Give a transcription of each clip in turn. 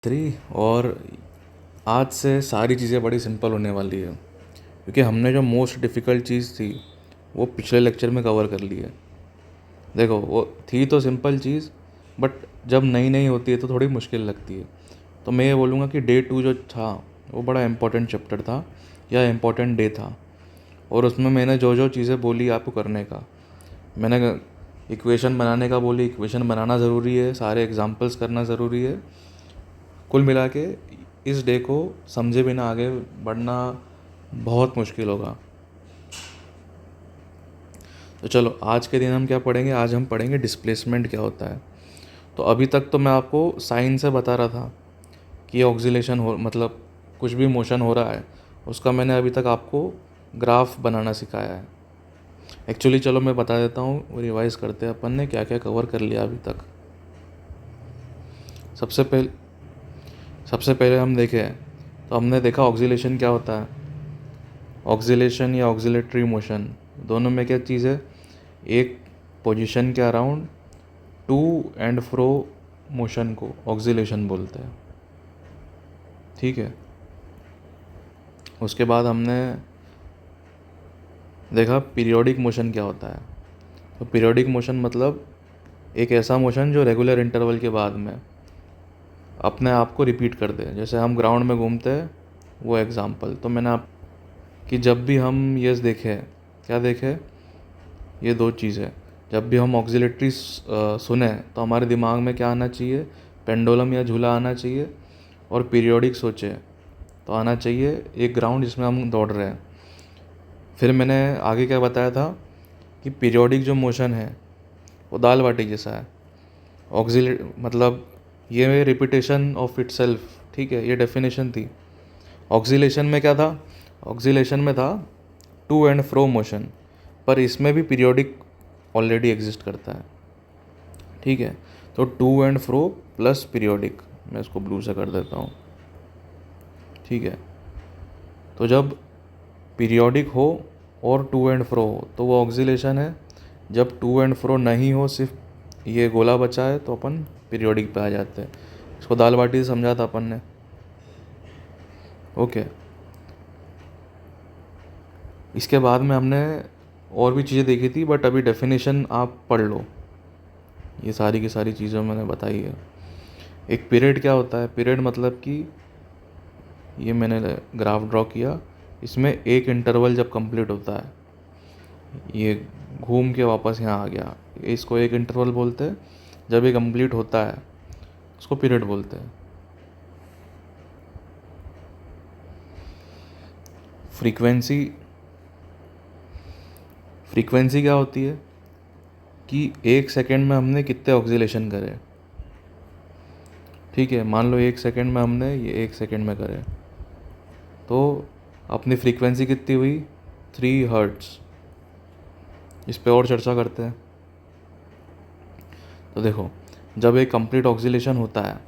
3। और आज से सारी चीज़ें बड़ी सिंपल होने वाली है, क्योंकि हमने जो मोस्ट डिफ़िकल्ट चीज़ थी वो पिछले लेक्चर में कवर कर ली है। देखो, वो थी तो सिंपल चीज़, बट जब नई नई होती है तो थोड़ी मुश्किल लगती है। तो मैं ये बोलूँगा कि डे 2 जो था वो बड़ा इम्पोर्टेंट चैप्टर था या इम्पोर्टेंट डे था। और उसमें मैंने जो जो चीज़ें बोली आपको करने का, मैंने इक्वेशन बनाने का बोली, इक्वेशन बनाना ज़रूरी है, सारे एग्जांपल्स करना ज़रूरी है। कुल मिला के इस डे को समझे बिना आगे बढ़ना बहुत मुश्किल होगा। तो चलो, आज के दिन हम क्या पढ़ेंगे? आज हम पढ़ेंगे डिस्प्लेसमेंट क्या होता है। तो अभी तक तो मैं आपको साइन से बता रहा था कि ऑक्सीलेशन हो, मतलब कुछ भी मोशन हो रहा है उसका मैंने अभी तक आपको ग्राफ बनाना सिखाया है। एक्चुअली चलो मैं बता देता हूँ, रिवाइज़ करते हैं अपन ने क्या क्या कवर कर लिया अभी तक। सबसे पहले हम देखें तो हमने देखा ऑक्सीलेशन क्या होता है। ऑक्सीलेशन या ऑक्सीलेटरी मोशन दोनों में क्या चीज़ है? एक पोजीशन के around two and fro motion को ऑक्सीलेशन बोलते हैं। ठीक है, उसके बाद हमने देखा पीरियोडिक मोशन क्या होता है। तो पीरियोडिक मोशन मतलब एक ऐसा मोशन जो रेगुलर इंटरवल के बाद में अपने आप को रिपीट कर दे। जैसे हम ग्राउंड में घूमते हैं, वो एग्जांपल तो मैंने आप कि जब भी हम ये देखें, क्या देखें? ये दो चीज़ें। जब भी हम ऑक्सीलेटरी सुने तो हमारे दिमाग में क्या आना चाहिए? पेंडुलम या झूला आना चाहिए। और पीरियोडिक सोचे तो आना चाहिए एक ग्राउंड जिसमें हम दौड़ रहे हैं। फिर मैंने आगे क्या बताया था कि पीरियोडिक जो मोशन है वो दाल बाटी जैसा है। ऑक्सीलेट मतलब ये रिपीटेशन ऑफ इटसेल्फ, ठीक है, ये डेफिनेशन थी। ऑक्सीलेशन में क्या था? ऑक्सीलेशन में था टू एंड फ्रो मोशन, पर इसमें भी पीरियोडिक ऑलरेडी एग्जिस्ट करता है। ठीक है, तो to and fro plus periodic, मैं इसको ब्लू से कर देता हूँ। ठीक है, तो जब पीरियोडिक हो और टू एंड फ्रो हो तो वो ऑक्सीलेशन है। जब टू एंड फ्रो नहीं हो, सिर्फ ये गोला बचा है, तो अपन पीरियोडिक पे आ जाते हैं। इसको दाल बाटी से समझा था अपन ने। ओके, इसके बाद में हमने और भी चीज़ें देखी थी, बट अभी डेफिनेशन आप पढ़ लो। ये सारी की सारी चीज़ें मैंने बताई है। एक पीरियड क्या होता है? पीरियड मतलब कि ये मैंने ग्राफ ड्रॉ किया, इसमें एक इंटरवल जब कंप्लीट होता है, ये घूम के वापस यहाँ आ गया, इसको एक इंटरवल बोलते हैं। जब ये कंप्लीट होता है उसको पीरियड बोलते हैं। फ्रीक्वेंसी फ्रीक्वेंसी क्या होती है कि एक सेकंड में हमने कितने ऑक्सीलेशन करे। ठीक है, मान लो एक सेकंड में हमने ये एक सेकंड में करे, तो अपनी फ्रीक्वेंसी कितनी हुई? 3 हर्ट्ज़। इस पे और चर्चा करते हैं। तो देखो, जब एक कंप्लीट ऑक्सीलेशन होता है,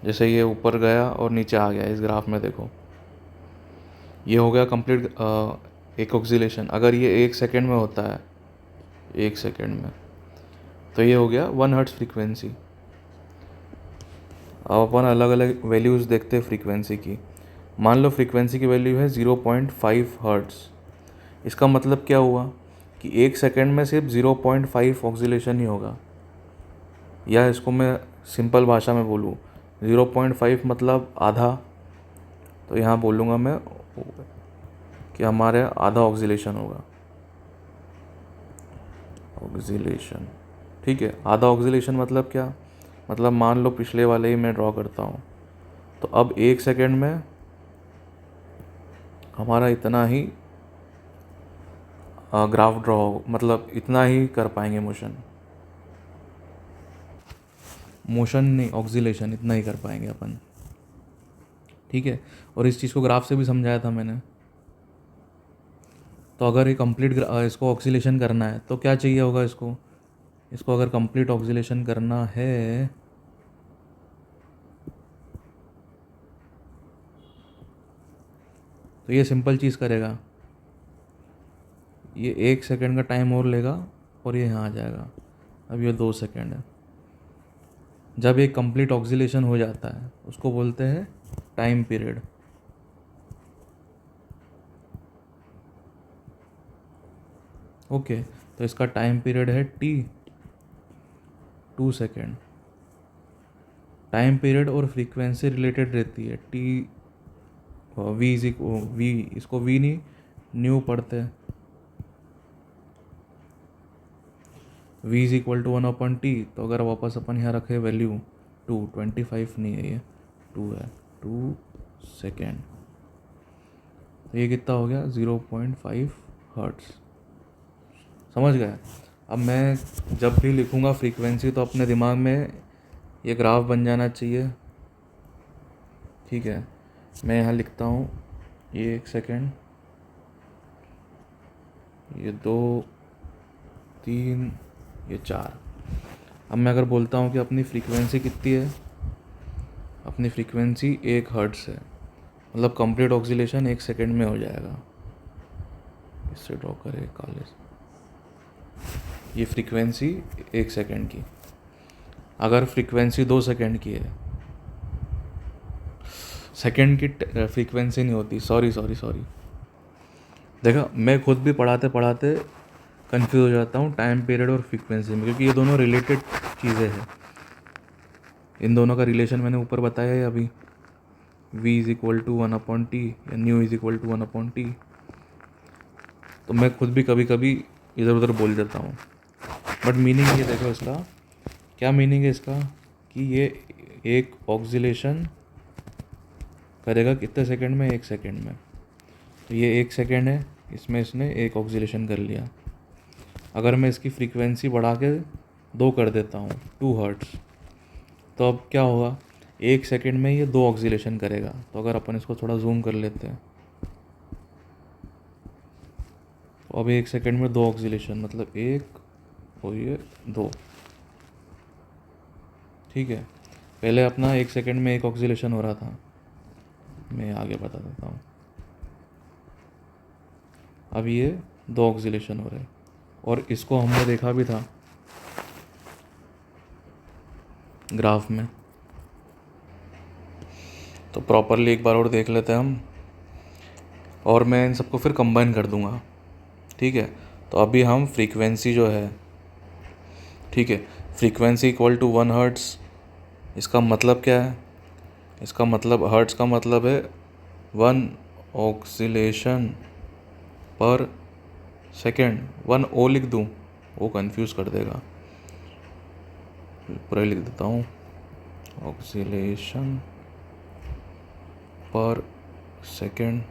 जैसे ये ऊपर गया और नीचे आ गया, इस ग्राफ में देखो ये हो गया कंप्लीट एक ऑक्सीलेशन। अगर ये एक सेकंड में होता है, एक सेकंड में, तो ये हो गया 1 हर्ट्ज़ फ्रीक्वेंसी। अब अपन अलग अलग वैल्यूज़ देखते हैं फ्रीक्वेंसी की। मान लो फ्रीक्वेंसी की वैल्यू है 0.5 हर्ट्ज़। इसका मतलब क्या हुआ कि एक सेकंड में सिर्फ 0.5 ऑक्सीलेशन ही होगा। या इसको मैं सिंपल भाषा में बोलूँ, 0.5 मतलब आधा, तो यहाँ बोलूँगा मैं कि हमारे आधा ऑक्सीलेशन होगा। ऑक्सीलेशन, ठीक है, आधा ऑक्सीलेशन मतलब क्या? मतलब मान लो पिछले वाले ही मैं ड्रॉ करता हूँ, तो अब एक सेकंड में हमारा इतना ही ग्राफ ड्रॉ हो, मतलब इतना ही कर पाएंगे मोशन नहीं, ऑक्सीलेशन इतना ही कर पाएंगे अपन। ठीक है, और इस चीज़ को ग्राफ से भी समझाया था मैंने। तो अगर ये कंप्लीट इसको ऑक्सीलेशन करना है तो क्या चाहिए होगा? इसको अगर कंप्लीट ऑक्सीलेशन करना है तो ये सिंपल चीज़ करेगा, ये एक सेकंड का टाइम और लेगा और ये यहाँ आ जाएगा। अब ये 2 सेकंड है, जब एक कंप्लीट ऑक्सीलेशन हो जाता है उसको बोलते हैं टाइम पीरियड। ओके, तो इसका टाइम पीरियड है t 2 सेकेंड। टाइम पीरियड और फ्रीक्वेंसी रिलेटेड रहती है। t वी इज वी, इसको वी नहीं न्यू पढ़ते हैं। v is equal to 1/t। तो अगर वापस अपन यहाँ रखे वैल्यू 25 नहीं है, ये 2 है, 2 सेकेंड। तो ये कितना हो गया 0.5 हर्ट्स। समझ गए? अब मैं जब भी लिखूँगा फ्रीक्वेंसी तो अपने दिमाग में ये ग्राफ बन जाना चाहिए। ठीक है, मैं यहाँ लिखता हूँ ये 1 सेकेंड, ये 2, 3, ये 4। अब मैं अगर बोलता हूँ कि अपनी फ्रीक्वेंसी कितनी है, अपनी फ्रीक्वेंसी 1 हर्ट्स है, मतलब कंप्लीट ऑक्सीलेशन 1 सेकेंड में हो जाएगा। इससे ड्रॉ करें काले से। ये फ्रीक्वेंसी 1 सेकेंड की। अगर फ्रीक्वेंसी 2 सेकेंड की है, सेकेंड की फ्रीक्वेंसी नहीं होती, सॉरी। देखा, मैं खुद भी पढ़ाते पढ़ाते कंफ्यूज हो जाता हूँ टाइम पीरियड और फ्रीक्वेंसी में, क्योंकि ये दोनों रिलेटेड चीज़ें हैं। इन दोनों का रिलेशन मैंने ऊपर बताया है अभी, v is equal to 1/t या new is equal to 1/t। तो मैं खुद भी कभी कभी इधर उधर बोल देता हूँ, बट मीनिंग ये देखो इसका क्या मीनिंग है इसका, कि ये एक ऑक्सीलेशन करेगा कितने सेकंड में, 1 सेकंड में। तो ये 1 सेकंड है, इसमें इसने एक ऑक्सीलेशन कर लिया। अगर मैं इसकी फ्रीक्वेंसी बढ़ा के 2 कर देता हूँ, 2 हर्ट्स, तो अब क्या होगा, 1 सेकंड में ये 2 ऑक्सीलेशन करेगा। तो अगर अपन इसको थोड़ा जूम कर लेते हैं, तो अब 1 सेकंड में 2 ऑक्सीलेशन, मतलब 1 और ये 2। ठीक है, पहले अपना 1 सेकंड में 1 ऑक्सीलेशन हो रहा था, मैं आगे बता देता हूँ। अब ये 2 ऑक्सीलेशन हो रहे हैं, और इसको हमने देखा भी था ग्राफ में। तो प्रॉपरली एक बार और देख लेते हैं हम, और मैं इन सबको फिर कंबाइन कर दूंगा। ठीक है, तो अभी हम फ्रीक्वेंसी जो है, ठीक है, फ्रीक्वेंसी इक्वल टू 1 हर्ट्स। इसका मतलब क्या है, इसका मतलब हर्ट्स का मतलब है 1 ऑक्सीलेशन पर सेकेंड। 1 ओ लिख दूँ, वो कंफ्यूज कर देगा, पूरा लिख देता हूँ, ऑक्सीलेशन पर सेकेंड।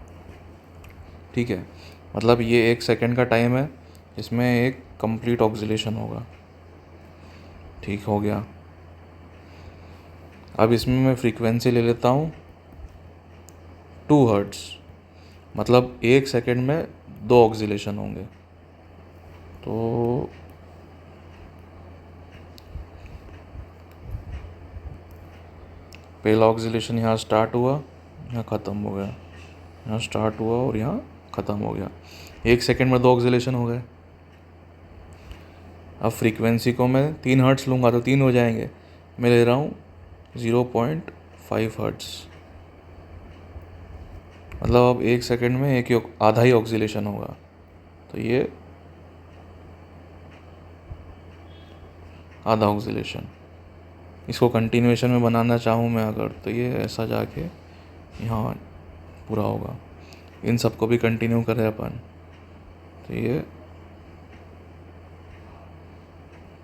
ठीक है, मतलब ये 1 सेकेंड का टाइम है, इसमें एक कंप्लीट ऑक्सीलेशन होगा। ठीक हो गया। अब इसमें मैं फ्रीक्वेंसी ले लेता हूँ 2 हर्ट्स, मतलब 1 सेकेंड में 2 ऑक्सीलेशन होंगे। तो पहला ऑक्सीलेशन यहाँ स्टार्ट हुआ, यहाँ ख़त्म हो गया, यहाँ स्टार्ट हुआ और यहाँ ख़त्म हो गया। 1 सेकेंड में 2 ऑक्सीलेशन हो गए। अब फ्रीक्वेंसी को मैं 3 हर्ट्स लूँगा तो 3 हो जाएंगे, मैं ले रहा हूँ 0.5 हर्ट्स, मतलब अब 1 सेकेंड में आधा ही ऑक्सीलेशन होगा। तो ये आधा ऑक्सीलेशन। इसको कंटिन्यूएशन में बनाना चाहूँ मैं अगर, तो ये ऐसा जाके यहाँ पूरा होगा। इन सबको भी कंटिन्यू करें अपन, तो ये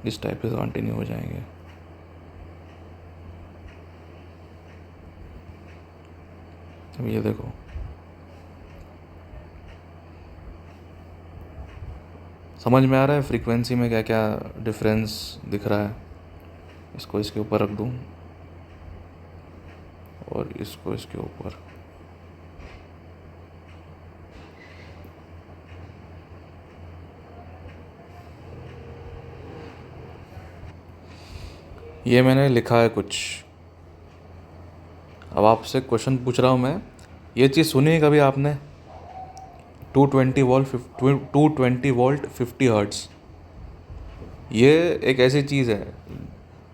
इस टाइप से कंटिन्यू हो जाएंगे। अब ये देखो, समझ में आ रहा है फ्रीक्वेंसी में क्या क्या डिफरेंस दिख रहा है। इसको इसके ऊपर रख दूँ और इसको इसके ऊपर। ये मैंने लिखा है कुछ। अब आपसे क्वेश्चन पूछ रहा हूँ मैं, ये चीज़ सुनी है कभी आपने, 220 वोल्ट 50 हर्ट्स। ये एक ऐसी चीज़ है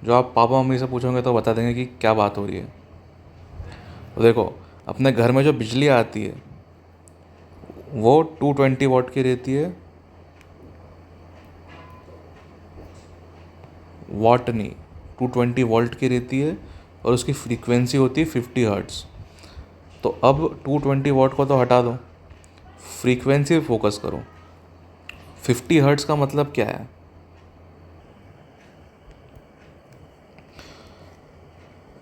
जो आप पापा मम्मी से पूछोगे तो बता देंगे कि क्या बात हो रही है। तो देखो, अपने घर में जो बिजली आती है वो 220 वाट की रहती है, वाट नहीं, 220 वोल्ट की रहती है, और उसकी फ्रीक्वेंसी होती है 50 हर्ट्ज़। तो अब 220 वाट को तो हटा दो, फ्रीक्वेंसी पे फोकस करो। 50 हर्ट्ज़ का मतलब क्या है?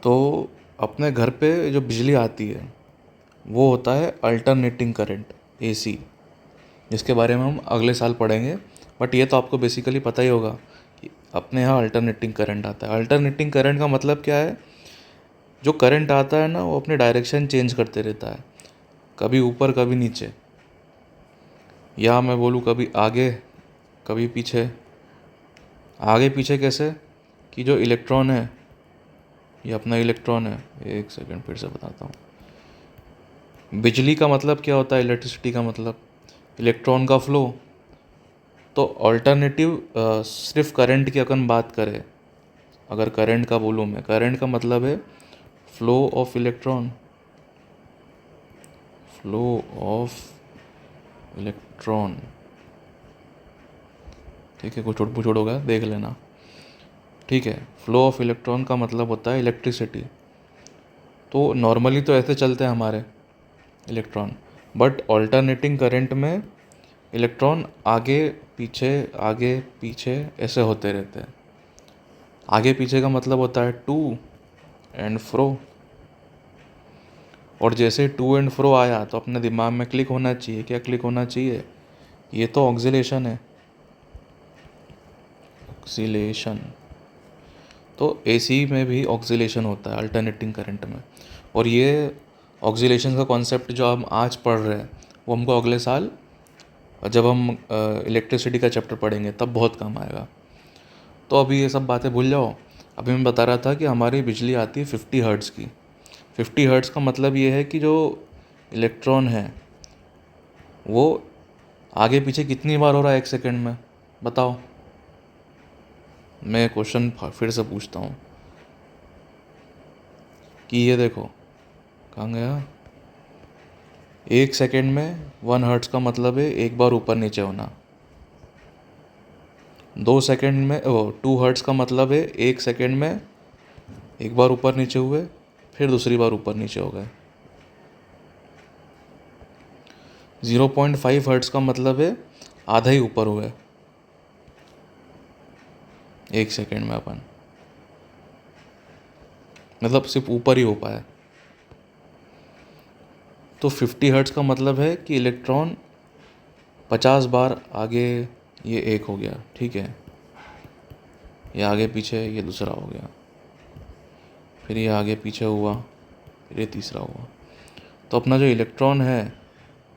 तो अपने घर पे जो बिजली आती है वो होता है अल्टरनेटिंग करंट, एसी, जिसके बारे में हम अगले साल पढ़ेंगे। बट ये तो आपको बेसिकली पता ही होगा कि अपने यहाँ अल्टरनेटिंग करंट आता है। अल्टरनेटिंग करंट का मतलब क्या है? जो करंट आता है ना, वो अपनी डायरेक्शन चेंज करते रहता है, कभी ऊपर कभी नीचे, या मैं बोलूँ कभी आगे कभी पीछे। आगे पीछे कैसे? कि जो इलेक्ट्रॉन है, ये अपना इलेक्ट्रॉन है, एक सेकंड फिर से बताता हूँ। बिजली का मतलब क्या होता है? इलेक्ट्रिसिटी का मतलब इलेक्ट्रॉन का फ्लो। तो अल्टरनेटिव सिर्फ करंट की अगर बात करें, अगर करंट का बोलूँ मैं, करंट का मतलब है flow of electron, flow of electron. ठीक है, कुछ उठ होगा, देख लेना। ठीक है, फ्लो ऑफ इलेक्ट्रॉन का मतलब होता है इलेक्ट्रिसिटी। तो नॉर्मली तो ऐसे चलते हैं हमारे इलेक्ट्रॉन, बट ऑल्टरनेटिंग करंट में इलेक्ट्रॉन आगे पीछे ऐसे होते रहते हैं। आगे पीछे का मतलब होता है टू एंड फ्रो। और जैसे टू एंड फ्रो आया तो अपने दिमाग में क्लिक होना चाहिए, क्या क्लिक होना चाहिए? ये तो ऑक्सीलेशन है, ऑक्सीलेशन। तो एसी में भी ऑक्सीलेशन होता है अल्टरनेटिंग करंट में। और ये ऑक्सीलेशन का कॉन्सेप्ट जो हम आज पढ़ रहे हैं वो हमको अगले साल जब हम इलेक्ट्रिसिटी का चैप्टर पढ़ेंगे तब बहुत काम आएगा। तो अभी ये सब बातें भूल जाओ। अभी मैं बता रहा था कि हमारी बिजली आती है 50 हर्ट्ज़ की। 50 हर्ट्ज़ का मतलब ये है कि जो इलेक्ट्रॉन है वो आगे पीछे कितनी बार हो रहा है एक सेकंड में? बताओ। मैं क्वेश्चन फिर से पूछता हूँ कि ये देखो, कहाँ गया? एक सेकंड में 1 हर्ट्ज़ का मतलब है एक बार ऊपर नीचे होना। 2 सेकंड में 2 हर्ट्ज़ का मतलब है एक सेकंड में एक बार ऊपर नीचे हुए, फिर दूसरी बार ऊपर नीचे हो गए। 0.5 हर्ट्ज़ का मतलब है आधा ही ऊपर हुए एक सेकंड में अपन, मतलब सिर्फ ऊपर ही हो पाया। तो 50 हर्ट्ज़ का मतलब है कि इलेक्ट्रॉन 50 बार आगे, ये एक हो गया, ठीक है, ये आगे पीछे, ये दूसरा हो गया, फिर ये आगे पीछे हुआ, फिर ये तीसरा हुआ। तो अपना जो इलेक्ट्रॉन है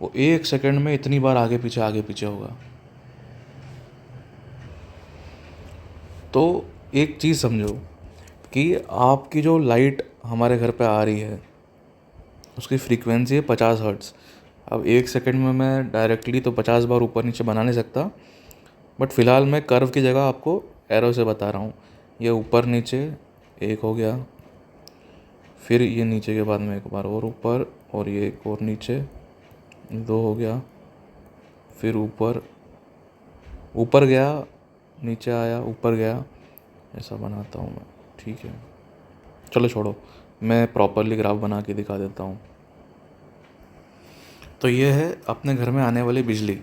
वो एक सेकंड में इतनी बार आगे पीछे होगा। तो एक चीज़ समझो कि आपकी जो लाइट हमारे घर पे आ रही है उसकी फ्रीक्वेंसी है 50 हर्ट्ज़। अब एक सेकंड में मैं डायरेक्टली तो 50 बार ऊपर नीचे बना नहीं सकता, बट फ़िलहाल मैं कर्व की जगह आपको एरो से बता रहा हूँ। ये ऊपर नीचे एक हो गया, फिर ये नीचे के बाद में एक बार और ऊपर, और ये एक और नीचे, दो हो गया, फिर ऊपर, ऊपर गया, नीचे आया, ऊपर गया, ऐसा बनाता हूँ मैं। ठीक है, चलो छोड़ो, मैं प्रॉपरली ग्राफ बना के दिखा देता हूँ। तो ये है अपने घर में आने वाली बिजली,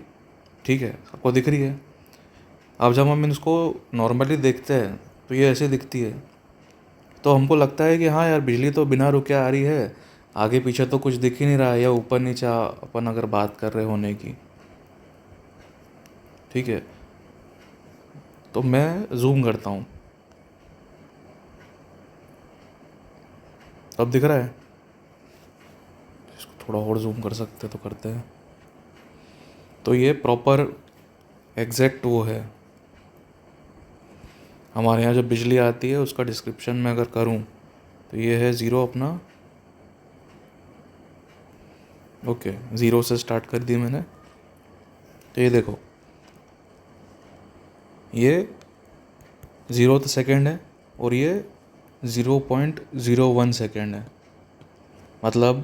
ठीक है, आपको दिख रही है। अब जब हम इसको नॉर्मली देखते हैं तो ये ऐसे दिखती है, तो हमको लगता है कि हाँ यार, बिजली तो बिना रुके आ रही है, आगे पीछे तो कुछ दिख ही नहीं रहा है, या ऊपर नीचे अपन अगर बात कर रहे होने की, ठीक है। तो मैं जूम करता हूँ, अब दिख रहा है? इसको थोड़ा और जूम कर सकते तो करते हैं। तो ये प्रॉपर एग्जैक्ट वो है हमारे यहाँ जो बिजली आती है, उसका डिस्क्रिप्शन में अगर करूँ तो ये है ज़ीरो अपना, ओके, ज़ीरो से स्टार्ट कर दी मैंने। तो ये देखो, ये 0th सेकेंड है, और ये 0.01 सेकेंड है। मतलब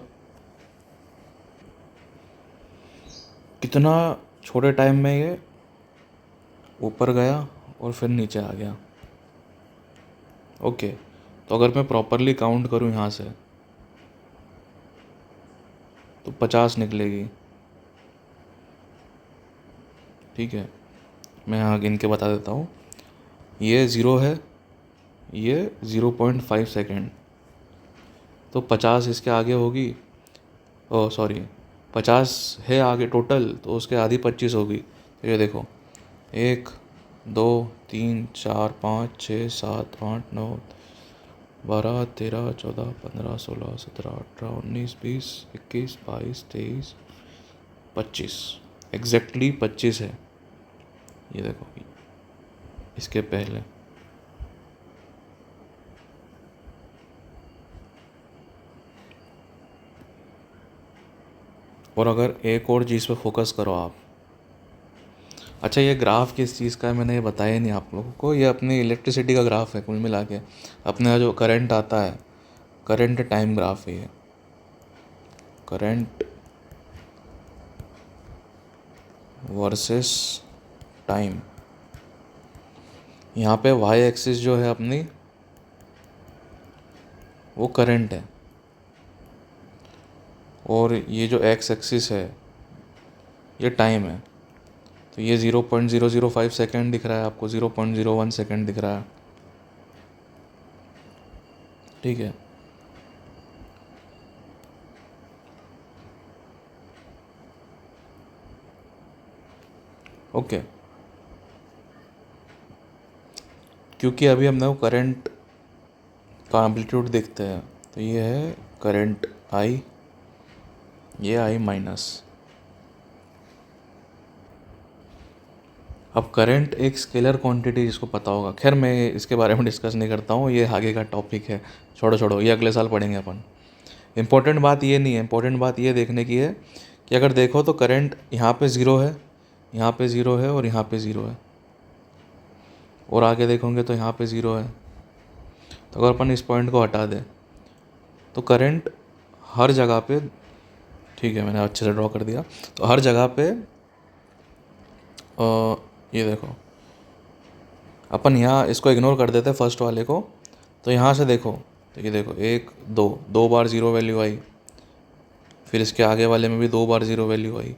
कितना छोटे टाइम में ये ऊपर गया और फिर नीचे आ गया। ओके, तो अगर मैं प्रॉपरली काउंट करूँ यहाँ से तो 50 निकलेगी। ठीक है, मैं यहाँ गिन के बता देता हूँ। ये 0 है, ये 0.5 सेकेंड, तो 50 इसके आगे होगी। ओह सॉरी, 50 है आगे टोटल, तो उसके आधी 25 होगी। तो ये देखो, 1 2 3 4 5 6 7 8 9 12 13 14 15 16 17 18 19 20 21 22 23 25, एग्जैक्टली 25 है। ये देखो, इसके पहले। और अगर एक और चीज़ पे फोकस करो आप। अच्छा, ये ग्राफ किस चीज़ का है मैंने ये बताया नहीं आप लोगों को। ये अपनी इलेक्ट्रिसिटी का ग्राफ है कुल मिला के। अपने जो करंट आता है, करंट टाइम ग्राफ है ये, करंट वर्सेस टाइम। यहाँ पे वाई एक्सिस जो है अपनी, वो करंट है, और ये जो एक्स एक्सिस है ये टाइम है। तो ये 0.005 सेकेंड दिख रहा है आपको, 0.01 सेकेंड दिख रहा है। ठीक है, ओके। क्योंकि अभी हम लोग करंट का एम्पलीट्यूड देखते हैं, तो ये है करंट आई, ये आई माइनस। अब करंट एक स्केलर क्वांटिटी, जिसको पता होगा। खैर मैं इसके बारे में डिस्कस नहीं करता हूँ, ये आगे का टॉपिक है, छोड़ो छोड़ो, ये अगले साल पढ़ेंगे अपन। इम्पोर्टेंट बात ये नहीं है, इम्पोर्टेंट बात ये देखने की है कि अगर देखो तो करंट यहाँ पे 0 है, यहाँ पे 0 है, और यहाँ पे 0 है, और आगे देखोगे तो यहाँ पे 0 है। तो अगर अपन इस पॉइंट को हटा दें तो करंट हर जगह पे, ठीक है मैंने अच्छे से ड्रॉ कर दिया, तो हर जगह पे ये देखो, अपन यहाँ इसको इग्नोर कर देते हैं फर्स्ट वाले को। तो यहाँ से देखो, तो ये देखो 1 2, 2 बार 0 वैल्यू आई, फिर इसके आगे वाले में भी 2 बार 0 वैल्यू आई।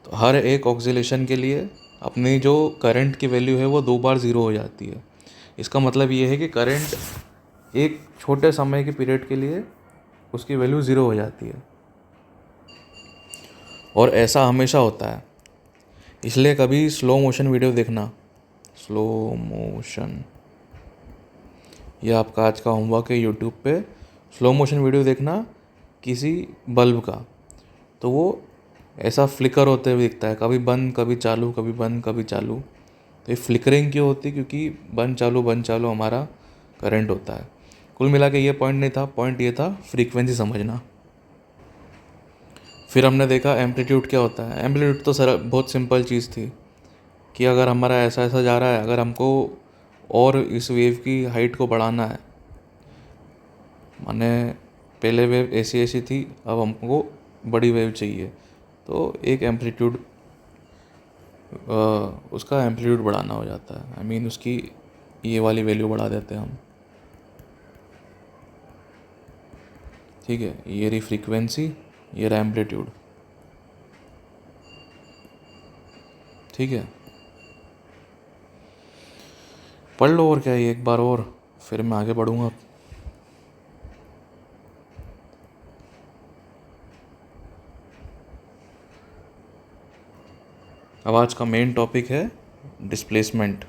तो हर एक ऑक्सीलेशन के लिए अपनी जो करंट की वैल्यू है वो 2 बार 0 हो जाती है। इसका मतलब ये है कि करंट एक छोटे समय के पीरियड के लिए उसकी वैल्यू 0 हो जाती है, और ऐसा हमेशा होता है। इसलिए कभी स्लो मोशन वीडियो देखना, स्लो मोशन, ये आपका आज का होमवर्क है। यूट्यूब पे स्लो मोशन वीडियो देखना किसी बल्ब का, तो वो ऐसा फ्लिकर होते हुए दिखता है, कभी बंद कभी चालू, कभी बंद कभी चालू। तो ये फ्लिकरिंग क्यों होती है? क्योंकि बंद चालू हमारा करंट होता है। कुल मिला के ये पॉइंट नहीं था, पॉइंट ये था फ्रीक्वेंसी समझना। फिर हमने देखा एम्पलीट्यूड क्या होता है। एम्पलीट्यूड तो सर बहुत सिंपल चीज़ थी कि अगर हमारा ऐसा ऐसा जा रहा है, अगर हमको और इस वेव की हाइट को बढ़ाना है, माने पहले वेव ऐसी ऐसी थी, अब हमको बड़ी वेव चाहिए, तो एक एम्पलीट्यूड, उसका एम्पलीट्यूड बढ़ाना हो जाता है। आई मीन उसकी ये वाली वैल्यू बढ़ा देते हैं हम। ठीक है, ये रही फ्रीक्वेंसी, ये रहा एम्पलीट्यूड। ठीक है, पढ़ लो और क्या, ये एक बार और, फिर मैं आगे बढ़ूँगा। अब आज का मेन टॉपिक है डिस्प्लेसमेंट।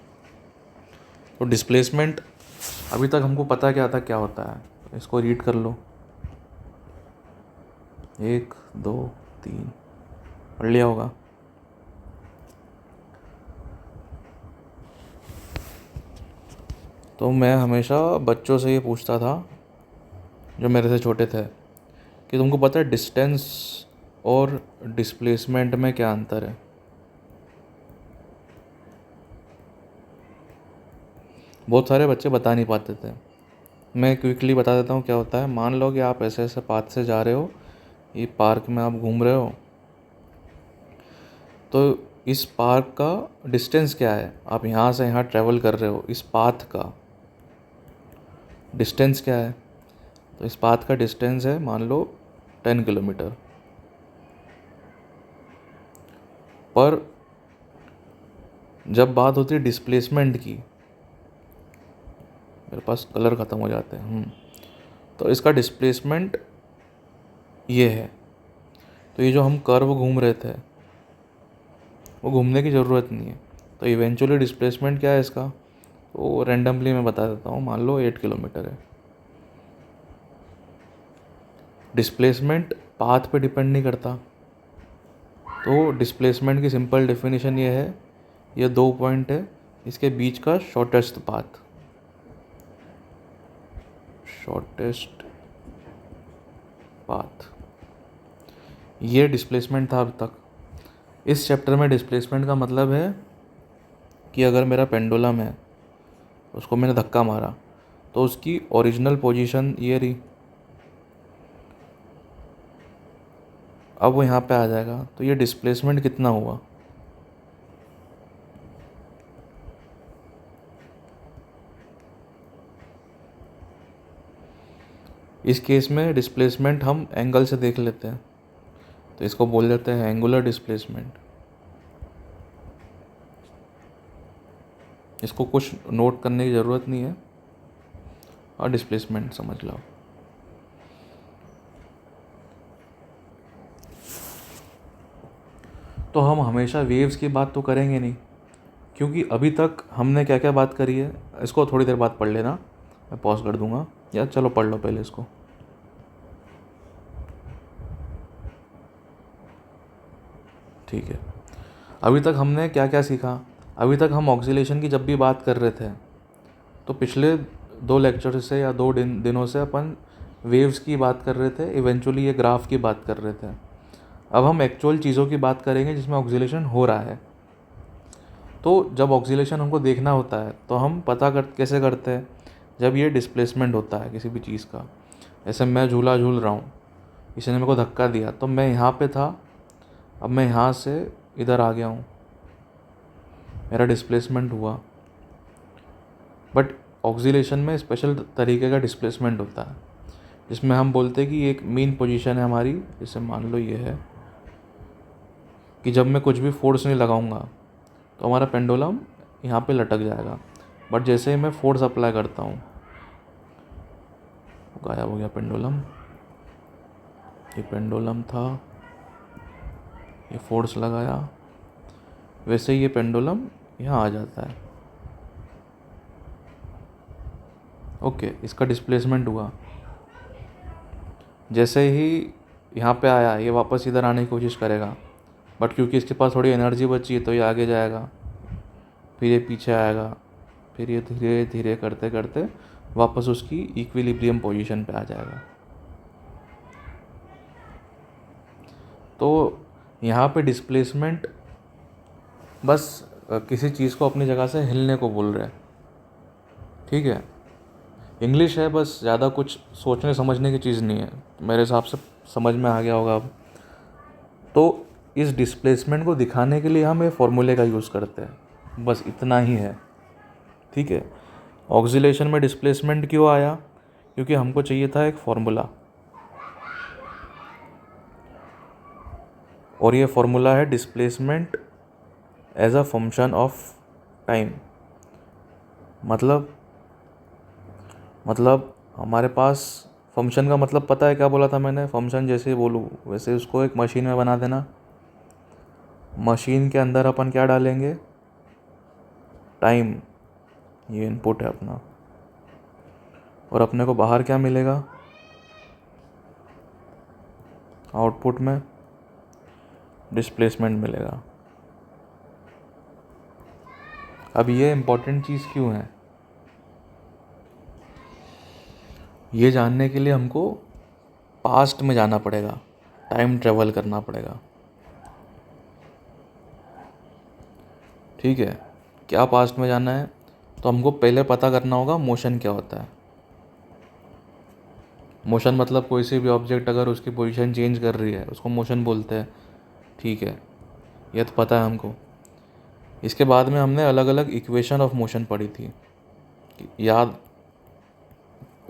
तो डिस्प्लेसमेंट अभी तक हमको पता क्या था क्या होता है, तो इसको रीड कर लो। 1 2 3 पढ़ लिया होगा। तो मैं हमेशा बच्चों से ये पूछता था जो मेरे से छोटे थे कि तुमको पता है डिस्टेंस और डिस्प्लेसमेंट में क्या अंतर है? बहुत सारे बच्चे बता नहीं पाते थे। मैं क्विकली बता देता हूँ क्या होता है। मान लो कि आप ऐसे ऐसे पाथ से जा रहे हो, ये पार्क में आप घूम रहे हो, तो इस पार्क का डिस्टेंस क्या है, आप यहाँ से यहाँ ट्रैवल कर रहे हो, इस पाथ का डिस्टेंस क्या है। तो इस पाथ का डिस्टेंस है मान लो 10 किलोमीटर। पर जब बात होती है डिस्प्लेसमेंट की, मेरे पास कलर ख़त्म हो जाते हैं, तो इसका डिस्प्लेसमेंट ये है। तो ये जो हम कर्व घूम रहे थे, वो घूमने की ज़रूरत नहीं है। तो इवेंचुअली डिस्प्लेसमेंट क्या है इसका, तो रैंडमली मैं बता देता हूँ, मान लो 8 किलोमीटर है। डिस्प्लेसमेंट पाथ पे डिपेंड नहीं करता। तो डिस्प्लेसमेंट की सिंपल डेफिनेशन ये है, ये 2 पॉइंट है, इसके बीच का शॉर्टेस्ट पाथ, शॉर्टेस्ट पाथ, ये डिस्प्लेसमेंट था अब तक। इस चैप्टर में डिस्प्लेसमेंट का मतलब है कि अगर मेरा पेंडुलम है, उसको मैंने धक्का मारा, तो उसकी ओरिजिनल पोजीशन ये रही, अब वो यहाँ पे आ जाएगा, तो ये डिस्प्लेसमेंट कितना हुआ। इस केस में डिस्प्लेसमेंट हम एंगल से देख लेते हैं, तो इसको बोल देते हैं एंगुलर डिस्प्लेसमेंट। इसको कुछ नोट करने की ज़रूरत नहीं है, और डिस्प्लेसमेंट समझ लो। तो हम हमेशा वेव्स की बात तो करेंगे नहीं, क्योंकि अभी तक हमने क्या क्या बात करी है, इसको थोड़ी देर बाद पढ़ लेना, मैं पॉज कर दूंगा, या चलो पढ़ लो पहले इसको। ठीक है, अभी तक हमने क्या क्या सीखा। अभी तक हम ऑक्सीलेशन की जब भी बात कर रहे थे, तो पिछले 2 लेक्चर से या 2 दिनों से अपन वेव्स की बात कर रहे थे, इवेंचुअली ये ग्राफ की बात कर रहे थे। अब हम एक्चुअल चीज़ों की बात करेंगे जिसमें ऑक्सीलेशन हो रहा है। तो जब ऑक्सीलेशन हमको देखना होता है, तो हम कैसे करते हैं, जब ये डिस्प्लेसमेंट होता है किसी भी चीज़ का। जैसे मैं झूला झूल रहा हूँ, किसी ने मेरे को धक्का दिया, तो मैं यहाँ पे था, अब मैं यहाँ से इधर आ गया हूँ, मेरा डिस्प्लेसमेंट हुआ। बट ऑक्सीलेशन में स्पेशल तरीके का डिस्प्लेसमेंट होता है, जिसमें हम बोलते हैं कि एक मेन पोजीशन है हमारी, जैसे मान लो ये है कि जब मैं कुछ भी फोर्स नहीं लगाऊंगा, तो हमारा पेंडुलम यहाँ पे लटक जाएगा। बट जैसे ही मैं फोर्स अप्लाई करता हूँ, गायब हो गया पेंडुलम। ये पेंडुलम था, ये फोर्स लगाया, वैसे ही ये पेंडुलम यहाँ आ जाता है। ओके, इसका डिस्प्लेसमेंट हुआ। जैसे ही यहाँ पे आया, ये वापस इधर आने की कोशिश करेगा, बट क्योंकि इसके पास थोड़ी एनर्जी बची है, तो ये आगे जाएगा, फिर ये पीछे आएगा, फिर ये धीरे धीरे करते करते वापस उसकी इक्विलिब्रियम पोजीशन पे आ जाएगा। तो यहाँ पे डिस्प्लेसमेंट बस किसी चीज़ को अपनी जगह से हिलने को बोल रहे हैं। ठीक है, इंग्लिश है, बस ज़्यादा कुछ सोचने समझने की चीज़ नहीं है, मेरे हिसाब से समझ में आ गया होगा अब। तो इस डिस्प्लेसमेंट को दिखाने के लिए हम ये फॉर्मूले का यूज़ करते हैं, बस इतना ही है। ठीक है, ऑक्सीलेशन में डिस्प्लेसमेंट क्यों आया, क्योंकि हमको चाहिए था एक फॉर्मूला, और ये फॉर्मूला है displacement as a function of time. मतलब हमारे पास फंक्शन का मतलब पता है क्या बोला था मैंने, फंक्शन जैसे ही बोलूँ वैसे उसको एक मशीन में बना देना। मशीन के अंदर अपन क्या डालेंगे, टाइम, ये इनपुट है अपना, और अपने को बाहर क्या मिलेगा, आउटपुट में डिस्प्लेसमेंट मिलेगा। अब ये इम्पोर्टेंट चीज़ क्यों है, ये जानने के लिए हमको पास्ट में जाना पड़ेगा, टाइम ट्रेवल करना पड़ेगा। ठीक है, क्या पास्ट में जाना है, तो हमको पहले पता करना होगा मोशन क्या होता है। मोशन मतलब कोई सी भी ऑब्जेक्ट अगर उसकी पोजीशन चेंज कर रही है उसको मोशन बोलते हैं, ठीक है, ये तो पता है हमको। इसके बाद में हमने अलग अलग इक्वेशन ऑफ मोशन पढ़ी थी, याद,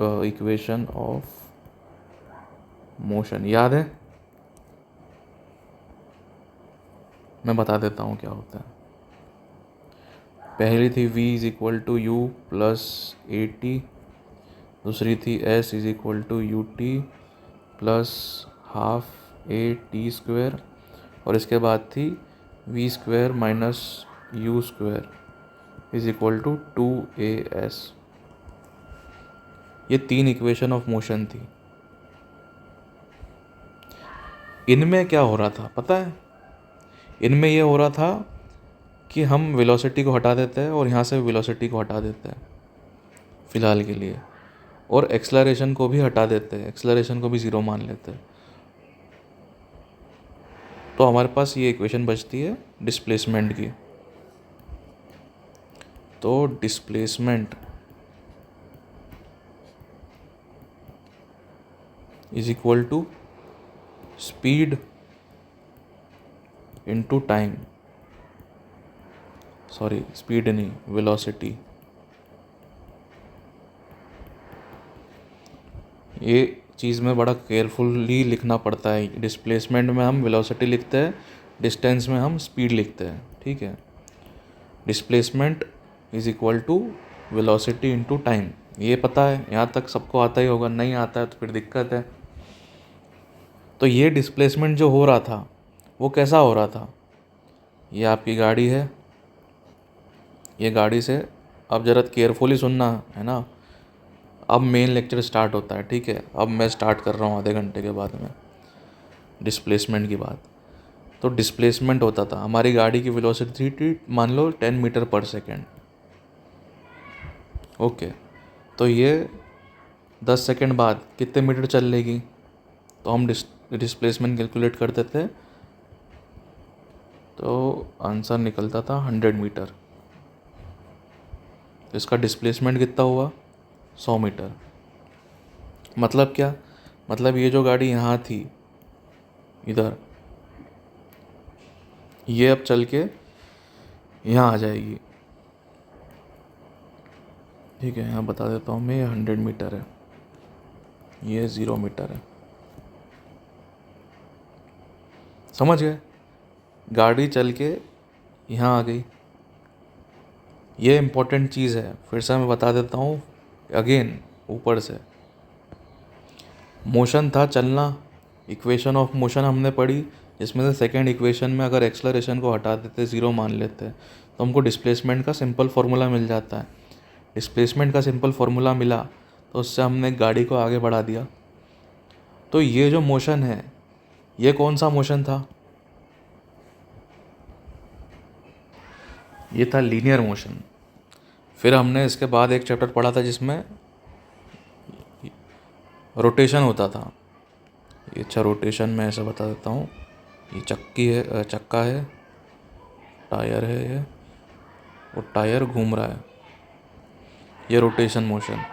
इक्वेशन ऑफ मोशन याद है? मैं बता देता हूँ क्या होता है। पहली थी v is equal to u plus a t, दूसरी थी s is equal to u t plus half a t square, और इसके बाद थी v square minus u square is equal to 2as। ये 3 इक्वेशन ऑफ मोशन थी। इनमें क्या हो रहा था पता है? इनमें ये हो रहा था कि हम वेलोसिटी को हटा देते हैं और यहाँ से वेलोसिटी को हटा देते हैं फ़िलहाल के लिए, और एक्सेलरेशन को भी हटा देते हैं, एक्सेलरेशन को भी ज़ीरो मान लेते हैं। तो हमारे पास ये इक्वेशन बचती है डिस्प्लेसमेंट की। तो displacement is equal to speed into time, sorry speed नहीं, वेलोसिटी। ये चीज़ में बड़ा केयरफुली लिखना पड़ता है। डिस्प्लेसमेंट में हम वेलोसिटी लिखते हैं, डिस्टेंस में हम स्पीड लिखते हैं, ठीक है। Displacement is equal to velocity into time, ये पता है, यहाँ तक सबको आता ही होगा। नहीं आता है तो फिर दिक्कत है। तो ये डिस्प्लेसमेंट जो हो रहा था वो कैसा हो रहा था? ये आपकी गाड़ी है, ये गाड़ी से, अब ज़रा केयरफुली सुनना है ना। अब मेन लेक्चर स्टार्ट होता है, ठीक है। अब मैं स्टार्ट कर रहा हूँ आधे घंटे के बाद में डिस्प्लेसमेंट की बात। तो डिस्प्लेसमेंट होता था, हमारी गाड़ी की वेलोसिटी थी मान लो 10 मीटर पर सेकेंड, ओके। तो ये 10 सेकेंड बाद कितने मीटर चल लेगी? तो हम डिस्प्लेसमेंट कैलकुलेट करते थे, तो आंसर निकलता था 100 मीटर। तो इसका डिस्प्लेसमेंट कितना हुआ? 100 मीटर। मतलब क्या? मतलब ये जो गाड़ी यहाँ थी इधर, ये अब चल के यहाँ आ जाएगी, ठीक है। यहाँ बता देता हूँ मैं, ये 100 मीटर है, ये 0 मीटर है। समझ गए? गाड़ी चल के यहाँ आ गई। ये इम्पोर्टेंट चीज़ है, फिर से मैं बता देता हूँ अगेन ऊपर से। मोशन था चलना, इक्वेशन ऑफ मोशन हमने पढ़ी, जिसमें से सेकंड इक्वेशन में अगर एक्सेलरेशन को हटा देते, ज़ीरो मान लेते, तो हमको डिस्प्लेसमेंट का सिंपल फार्मूला मिल जाता है। डिस्प्लेसमेंट का सिंपल फार्मूला मिला तो उससे हमने गाड़ी को आगे बढ़ा दिया। तो ये जो मोशन है, ये कौन सा मोशन था? ये था लीनियर मोशन। फिर हमने इसके बाद एक चैप्टर पढ़ा था जिसमें रोटेशन होता था। ये अच्छा, रोटेशन में ऐसा बता देता हूँ, ये चक्का है, टायर है ये, और टायर घूम रहा है, ये रोटेशन मोशन।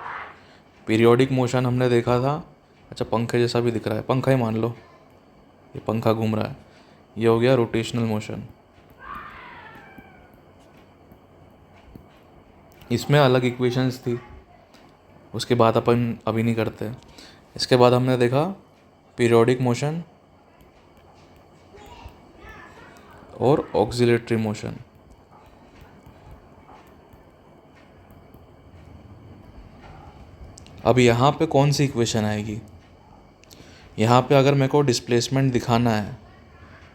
पीरियोडिक मोशन हमने देखा था, अच्छा पंखे जैसा भी दिख रहा है, पंखा ही मान लो, ये पंखा घूम रहा है, ये हो गया रोटेशनल मोशन। इसमें अलग इक्वेशंस थी, उसके बाद अपन अभी नहीं करते। इसके बाद हमने देखा पीरियोडिक मोशन और ऑक्सिलेटरी मोशन। अब यहाँ पे कौन सी इक्वेशन आएगी? यहाँ पे अगर मेरे को डिस्प्लेसमेंट दिखाना है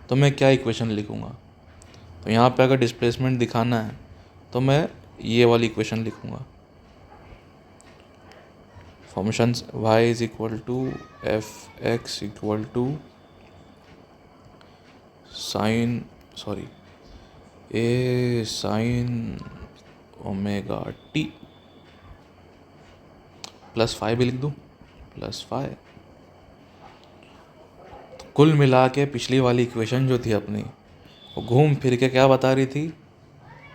तो मैं क्या इक्वेशन लिखूँगा? तो यहाँ पे अगर डिस्प्लेसमेंट दिखाना है तो मैं ये वाली इक्वेशन लिखूँगा, function y is equal to f x equal to sine, sorry a sine omega t +5 भी लिख दूँ, +5। तो कुल मिला के पिछली वाली इक्वेशन जो थी अपनी, वो घूम फिर के क्या बता रही थी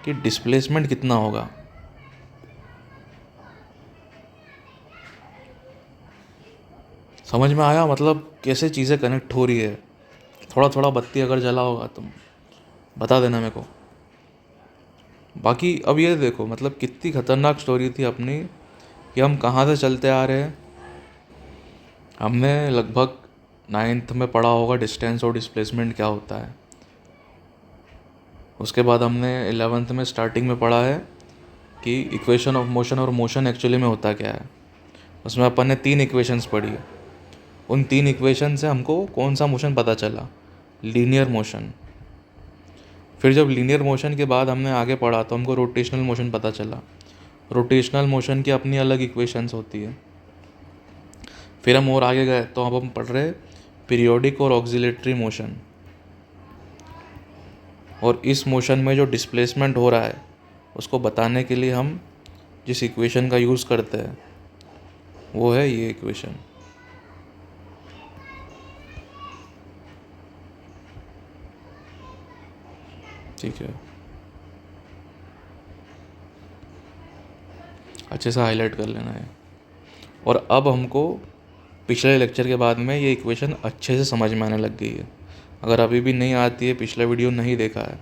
कि डिस्प्लेसमेंट कितना होगा। समझ में आया मतलब कैसे चीज़ें कनेक्ट हो रही है? थोड़ा थोड़ा बत्ती अगर जला होगा तो बता देना मेरे को। बाकी अब ये देखो मतलब कितनी खतरनाक स्टोरी थी अपनी कि हम कहाँ से चलते आ रहे हैं। हमने लगभग 9th में पढ़ा होगा डिस्टेंस और डिस्प्लेसमेंट क्या होता है। उसके बाद हमने 11th में स्टार्टिंग में पढ़ा है कि इक्वेशन ऑफ मोशन और मोशन एक्चुअली में होता क्या है। उसमें अपन ने 3 इक्वेशंस पढ़ी है। उन 3 इक्वेशन से हमको कौन सा मोशन पता चला, लीनियर मोशन। फिर जब लीनियर मोशन के बाद हमने आगे पढ़ा तो हमको रोटेशनल मोशन पता चला। रोटेशनल मोशन की अपनी अलग इक्वेशंस होती है। फिर हम और आगे गए तो अब हम पढ़ रहे पीरियोडिक और ऑक्सिलेटरी मोशन। और इस मोशन में जो डिस्प्लेसमेंट हो रहा है उसको बताने के लिए हम जिस इक्वेशन का यूज़ करते हैं वो है ये इक्वेशन। ठीक है, अच्छे से हाईलाइट कर लेना है। और अब हमको पिछले लेक्चर के बाद में ये इक्वेशन अच्छे से समझ में आने लग गई है। अगर अभी भी नहीं आती है, पिछला वीडियो नहीं देखा है,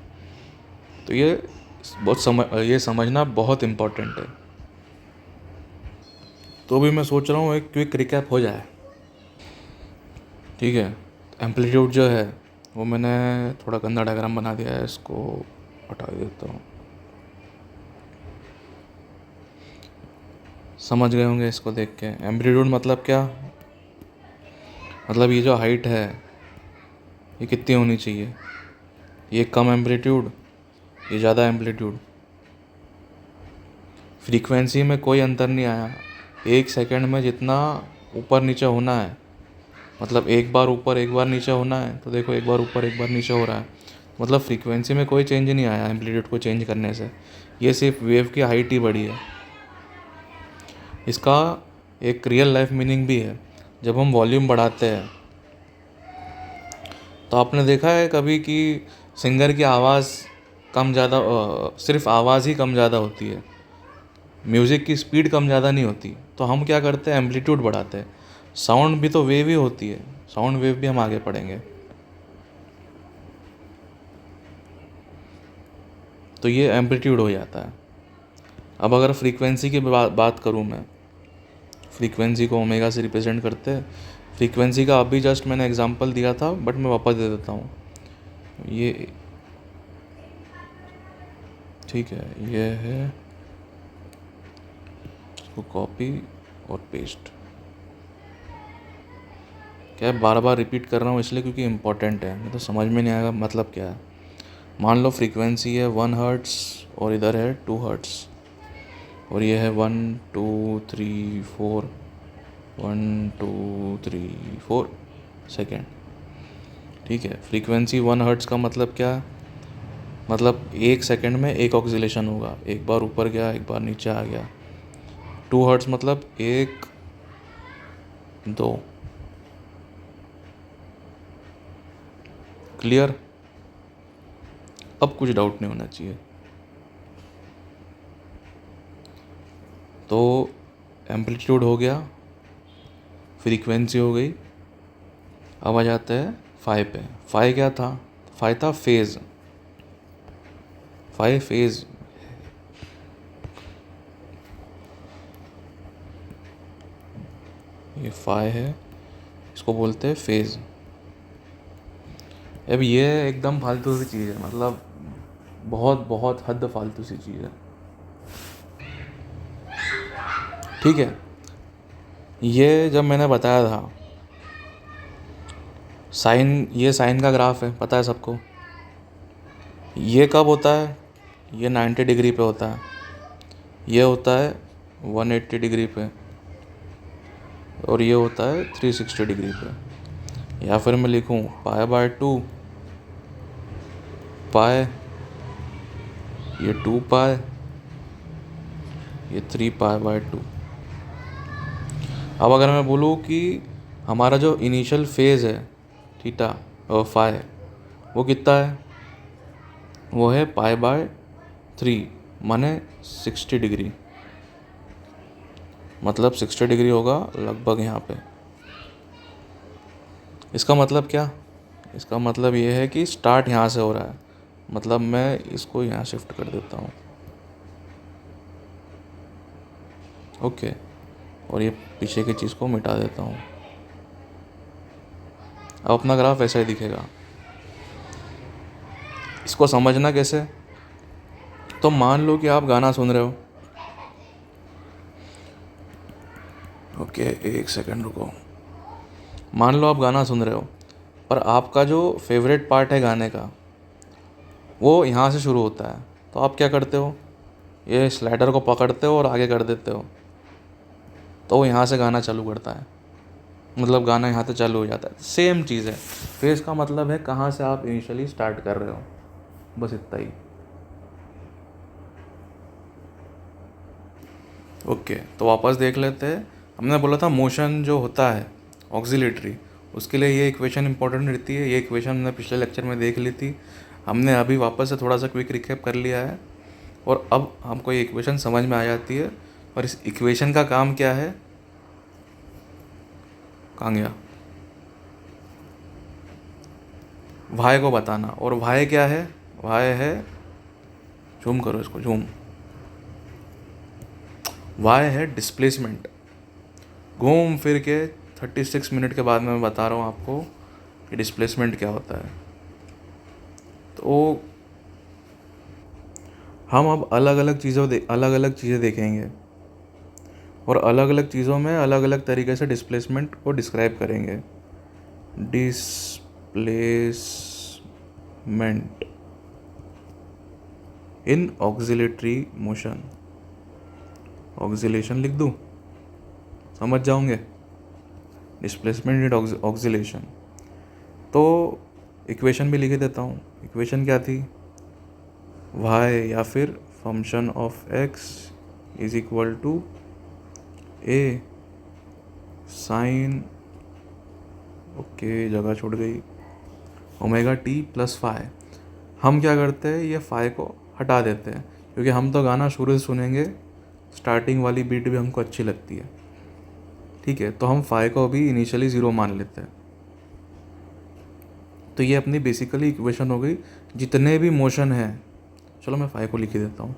तो ये समझना बहुत इम्पोर्टेंट है। तो भी मैं सोच रहा हूँ एक क्विक रिकैप हो जाए। ठीक है, एम्पलीट्यूड जो है वो मैंने थोड़ा गंदा डायग्राम बना दिया है, इसको हटा देता हूँ। समझ गए होंगे इसको देख के। एम्पलीट्यूड मतलब क्या, मतलब ये जो हाइट है ये कितनी होनी चाहिए, ये कम एम्पलीट्यूड, ये ज़्यादा एम्पलीट्यूड। फ्रीक्वेंसी में कोई अंतर नहीं आया। 1 सेकंड में जितना ऊपर नीचे होना है, मतलब एक बार ऊपर एक बार नीचे होना है, तो देखो एक बार ऊपर एक बार नीचे हो रहा है। मतलब फ्रीक्वेंसी में कोई चेंज नहीं आया एम्पलीट्यूड को चेंज करने से। ये सिर्फ वेव की हाइट ही बढ़ी है। इसका एक रियल लाइफ मीनिंग भी है। जब हम वॉल्यूम बढ़ाते हैं तो आपने देखा है कभी कि सिंगर की आवाज़ कम ज़्यादा, सिर्फ आवाज़ ही कम ज़्यादा होती है, म्यूज़िक की स्पीड कम ज़्यादा नहीं होती। तो हम क्या करते हैं, एम्पलीट्यूड बढ़ाते हैं। साउंड भी तो वेव ही होती है, साउंड वेव भी हम आगे पढ़ेंगे। तो ये एम्पलीट्यूड हो जाता है। अब अगर फ्रीक्वेंसी की बात करूँ मैं, फ्रीक्वेंसी को ओमेगा से रिप्रेजेंट करते हैं। फ्रीक्वेंसी का अभी जस्ट मैंने एग्जांपल दिया था, बट मैं वापस दे देता हूँ। ये ठीक है, ये है, इसको कॉपी और पेस्ट। क्या बार बार रिपीट कर रहा हूँ इसलिए क्योंकि इम्पोर्टेंट है, नहीं तो समझ में नहीं आएगा मतलब क्या है। मान लो फ्रीक्वेंसी है 1 हर्ट्स और इधर है 2 हर्ट्स, और ये है 1 2 3 4, 1 2 3 4 सेकेंड। ठीक है, फ्रीक्वेंसी 1 हर्ट्स का मतलब क्या, मतलब 1 सेकेंड में एक ऑक्सीलेशन होगा, एक बार ऊपर गया एक बार नीचे आ गया। 2 हर्ट्स मतलब 1 2। क्लियर? अब कुछ डाउट नहीं होना चाहिए। तो एम्पलीट्यूड हो गया, फ्रीक्वेंसी हो गई। अब आ जाते हैं फाई पे। फाई क्या था, फाई था फेज़। फाई फेज़, ये फाई है, इसको बोलते हैं फेज़। अब ये एकदम फालतू सी चीज़ है, मतलब बहुत बहुत हद फालतू सी चीज़ है। ठीक है, ये जब मैंने बताया था साइन, ये साइन का ग्राफ है, पता है सबको। ये कब होता है, ये 90 डिग्री पे होता है, ये होता है 180 डिग्री पे, और ये होता है 360 डिग्री पे। या फिर मैं लिखूँ π/2, पाए, ये 2 पाए, ये 3 π/2। अब अगर मैं बोलूँ कि हमारा जो इनिशियल फेज़ है थीटा और फाई, वो कितना है, वो है π/3, माने 60 डिग्री। मतलब 60 डिग्री होगा लगभग यहाँ पे। इसका मतलब क्या? इसका मतलब ये है कि स्टार्ट यहाँ से हो रहा है, मतलब मैं इसको यहाँ शिफ्ट कर देता हूँ। ओके, और ये पीछे की चीज़ को मिटा देता हूँ। अब अपना ग्राफ ऐसा ही दिखेगा। इसको समझना कैसे? तो मान लो कि आप गाना सुन रहे हो। ओके, एक सेकंड रुको। मान लो आप गाना सुन रहे हो, पर आपका जो फेवरेट पार्ट है गाने का वो यहाँ से शुरू होता है। तो आप क्या करते हो? ये स्लाइडर को पकड़ते हो और आगे कर देते हो, तो वो यहाँ से गाना चालू करता है, मतलब गाना यहाँ से चालू हो जाता है। सेम चीज़ है। फेज़ का मतलब है कहाँ से आप इनिशियली स्टार्ट कर रहे हो, बस इतना ही। ओके, तो वापस देख लेते हैं। हमने बोला था मोशन जो होता है ऑक्सिलेटरी, उसके लिए ये इक्वेशन इंपॉर्टेंट रहती है। ये इक्वेशन हमने पिछले लेक्चर में देख ली थी, हमने अभी वापस से थोड़ा सा क्विक रिकैप कर लिया है, और अब हमको ये इक्वेशन समझ में आ जाती है। और इस इक्वेशन का काम क्या है? कहाँ गया? वाई को बताना। और वाई क्या है? वाई है, जूम करो इसको, जूम। वाई है डिस्प्लेसमेंट। घूम फिर के 36 मिनट के बाद मैं बता रहा हूँ आपको कि डिस्प्लेसमेंट क्या होता है। तो हम अब अलग अलग चीज़ें देखेंगे, और अलग अलग चीज़ों में अलग अलग तरीके से डिस्प्लेसमेंट को डिस्क्राइब करेंगे। Displacement in oscillatory motion. Oscillation लिख दूँ, समझ जाओगे। Displacement in oscillation. तो इक्वेशन भी लिख देता हूँ। इक्वेशन क्या थी? वाई या फिर function of x is equal to a sine, okay जगह छूट गई, ओमेगा टी प्लस फाई। हम क्या करते हैं, ये फाई को हटा देते हैं, क्योंकि हम तो गाना शुरू से सुनेंगे, स्टार्टिंग वाली बीट भी हमको अच्छी लगती है। ठीक है, तो हम फाई को भी इनिशियली ज़ीरो मान लेते हैं। तो ये अपनी बेसिकली इक्वेशन हो गई। जितने भी मोशन हैं, चलो मैं फाई को लिख ही देता हूँ।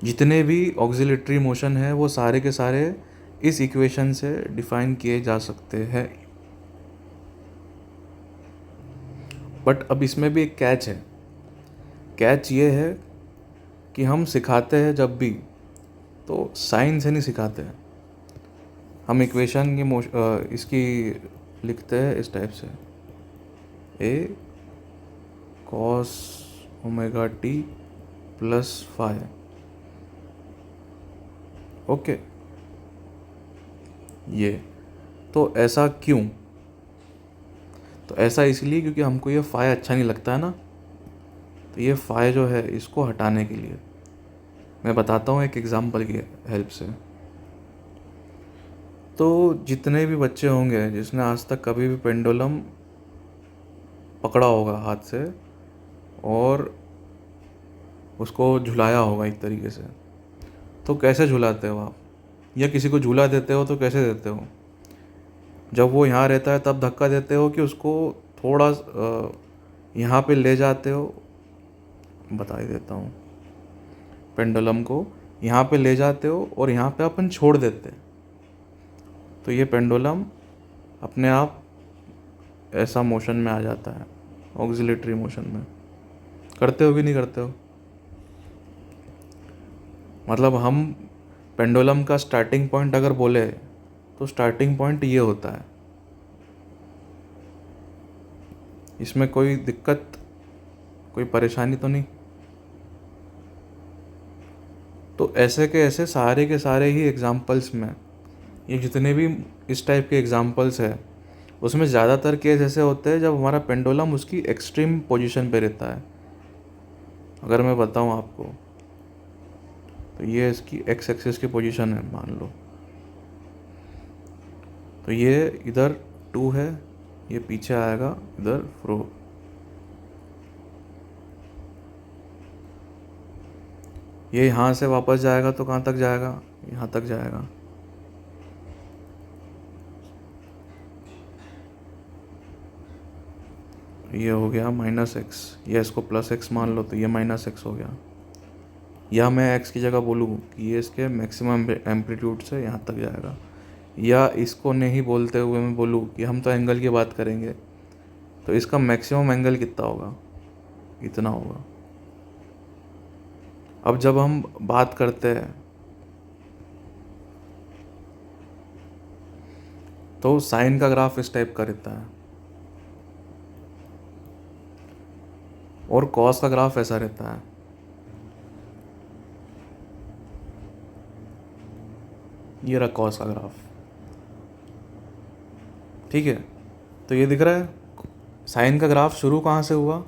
जितने भी ऑक्सिलेटरी मोशन है वो सारे के सारे इस इक्वेशन से डिफाइन किए जा सकते हैं। बट अब इसमें भी एक कैच है। कैच ये है कि हम सिखाते हैं जब भी, तो साइन से नहीं सिखाते हैं। हम इक्वेशन की इसकी लिखते हैं इस टाइप से, A cos omega t plus phi. Okay, ये तो ऐसा क्यों? तो ऐसा इसलिए क्योंकि हमको ये फाई अच्छा नहीं लगता है ना। तो ये फाई जो है, इसको हटाने के लिए मैं बताता हूँ एक एग्जांपल की हेल्प से। तो जितने भी बच्चे होंगे जिसने आज तक कभी भी पेंडुलम पकड़ा होगा हाथ से और उसको झुलाया होगा एक तरीके से, तो कैसे झुलाते हो आप? या किसी को झूला देते हो तो कैसे देते हो? जब वो यहाँ रहता है तब धक्का देते हो कि उसको थोड़ा यहाँ पे ले जाते हो? बता ही देता हूँ। पेंडुलम को यहाँ पे ले जाते हो और यहाँ पे अपन छोड़ देते हैं, तो ये पेंडुलम अपने आप ऐसा मोशन में आ जाता है, ऑक्सिलेटरी मोशन में। करते हो कि नहीं करते हो? मतलब हम पेंडुलम का स्टार्टिंग पॉइंट अगर बोले तो स्टार्टिंग पॉइंट ये होता है। इसमें कोई दिक्कत, कोई परेशानी तो नहीं? तो ऐसे के ऐसे सारे के सारे ही एग्जाम्पल्स में, ये जितने भी इस टाइप के एग्जाम्पल्स है, उसमें ज़्यादातर केस ऐसे होते हैं जब हमारा पेंडुलम उसकी एक्सट्रीम पोजीशन पे रहता है। अगर मैं बताऊं आपको, तो ये इसकी एक्स एक्सिस की पोजीशन है मान लो। तो ये इधर 2 है, ये पीछे आएगा इधर फ्रो। ये यहाँ से वापस जाएगा तो कहाँ तक जाएगा? यहाँ तक जाएगा। ये हो गया -x, या इसको +x मान लो तो ये -x हो गया। या मैं x की जगह बोलूँ कि ये इसके मैक्सिमम एम्पलीट्यूड से यहाँ तक जाएगा, या इसको नहीं बोलते हुए मैं बोलूँ कि हम तो एंगल की बात करेंगे, तो इसका मैक्सिमम एंगल कितना होगा, इतना होगा। अब जब हम बात करते हैं तो साइन का ग्राफ इस टाइप का रहता है और कॉस का ग्राफ ऐसा रहता है। ये रहा कॉस का ग्राफ, ठीक है। तो ये दिख रहा है, साइन का ग्राफ शुरू कहाँ से हुआ,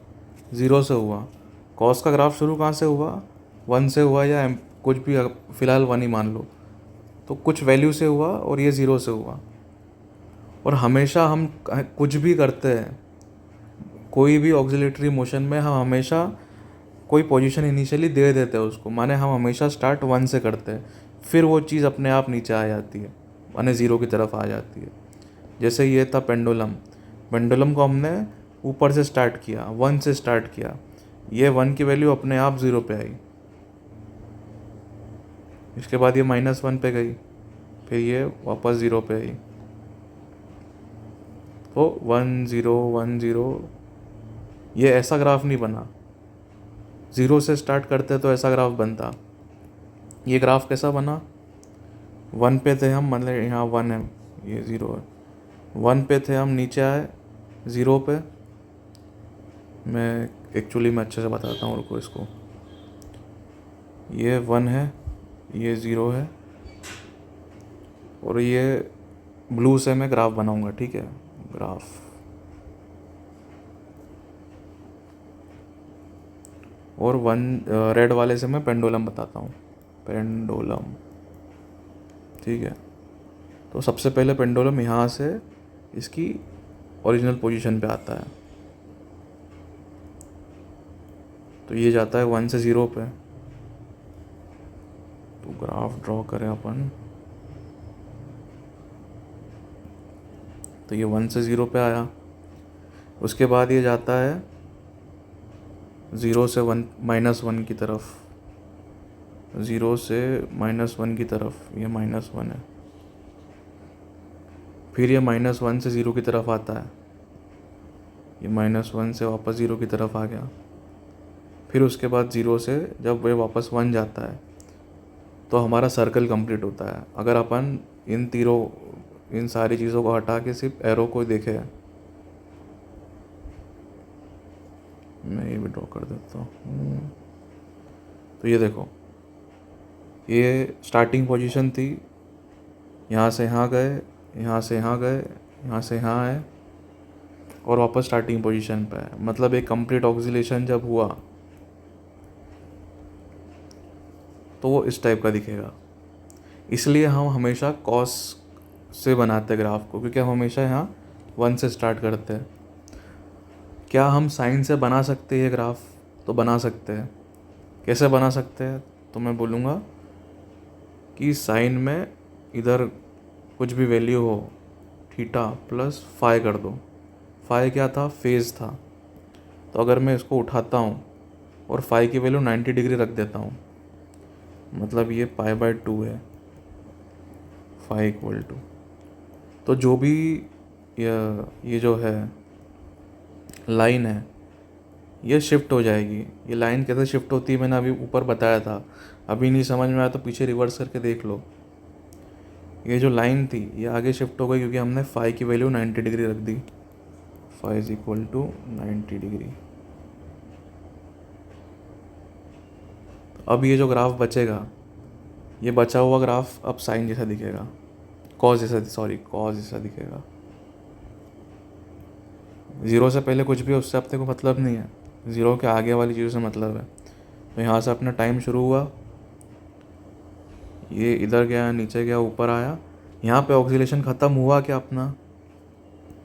0 से हुआ। कॉस का ग्राफ शुरू कहाँ से हुआ, 1 से हुआ, या कुछ भी, फ़िलहाल 1 ही मान लो, तो कुछ वैल्यू से हुआ और ये 0 से हुआ। और हमेशा हम कुछ भी करते हैं, कोई भी ऑक्सिलेटरी मोशन में हम हमेशा कोई पोजीशन इनिशियली दे देते हैं उसको, माने हम हमेशा स्टार्ट 1 से करते हैं, फिर वो चीज़ अपने आप नीचे आ जाती है, माने 0 की तरफ आ जाती है। जैसे ये था पेंडुलम, पेंडुलम को हमने ऊपर से स्टार्ट किया, 1 से स्टार्ट किया, ये 1 की वैल्यू अपने आप 0 पे आई, इसके बाद ये -1 पे गई, फिर ये वापस 0 पे आई। तो 1 0 1 0, ये ऐसा ग्राफ नहीं बना। 0 से स्टार्ट करते तो ऐसा ग्राफ बनता। ये ग्राफ कैसा बना, 1 पे थे हम, मतलब यहाँ 1 है, ये 0 है, 1 पे थे हम, नीचे आए 0 पे। मैं एक्चुअली मैं अच्छे से बताता हूँ उनको, इसको, ये 1 है, ये 0 है, और ये ब्लू से मैं ग्राफ बनाऊंगा, ठीक है, ग्राफ। और 1 रेड वाले से मैं पेंडुलम बताता हूँ, पेंडुलम, ठीक है। तो सबसे पहले पेंडुलम यहाँ से इसकी ओरिजिनल पोजीशन पे आता है, तो ये जाता है 1 से 0 पे। तो ग्राफ ड्रॉ करें अपन, तो ये 1 से 0 पे आया, उसके बाद ये जाता है 0 से 1 -1 की तरफ, 0 से -1 की तरफ, ये -1 है, फिर ये -1 से 0 की तरफ आता है, ये -1 से वापस 0 की तरफ आ गया, फिर उसके बाद 0 से जब ये वापस 1 जाता है तो हमारा सर्कल कंप्लीट होता है। अगर अपन इन सारी चीज़ों को हटा के सिर्फ एरो को देखें, मैं ये भी ड्रॉ कर देता हूँ, तो ये देखो, ये स्टार्टिंग पोजीशन थी, यहाँ से यहाँ गए, यहाँ से यहाँ गए, यहाँ से यहाँ आए, और वापस स्टार्टिंग पोजीशन पे है। मतलब एक कंप्लीट ऑक्सिलेशन जब हुआ तो वो इस टाइप का दिखेगा। इसलिए हम हमेशा कॉस से बनाते हैं ग्राफ को, क्योंकि हम हमेशा यहाँ 1 से स्टार्ट करते हैं। क्या हम साइन से बना सकते हैं ये ग्राफ, तो बना सकते हैं। कैसे बना सकते हैं, तो मैं बोलूँगा कि साइन में इधर कुछ भी वैल्यू हो, थीटा प्लस फाई कर दो। फाई क्या था, फेज़ था। तो अगर मैं इसको उठाता हूँ और फाई की वैल्यू 90 डिग्री रख देता हूँ, मतलब ये π/2 है, फाई इक्वल टू, तो जो भी ये जो है लाइन है ये शिफ्ट हो जाएगी। ये लाइन कैसे शिफ्ट होती है मैंने अभी ऊपर बताया था, अभी नहीं समझ में आया तो पीछे रिवर्स करके देख लो। ये जो लाइन थी ये आगे शिफ्ट हो गई क्योंकि हमने फाई की वैल्यू 90 डिग्री रख दी, phi is equal to 90 degree. अब ये जो ग्राफ बचेगा, ये बचा हुआ ग्राफ अब साइन जैसा दिखेगा, कॉस जैसा दिखेगा। 0 से पहले कुछ भी उससे अपने को मतलब नहीं है, 0 के आगे वाली चीज़ों से मतलब है। तो यहाँ से अपना टाइम शुरू हुआ, ये इधर गया, नीचे गया, ऊपर आया, यहाँ पे ऑक्सीलेशन ख़त्म हुआ क्या अपना?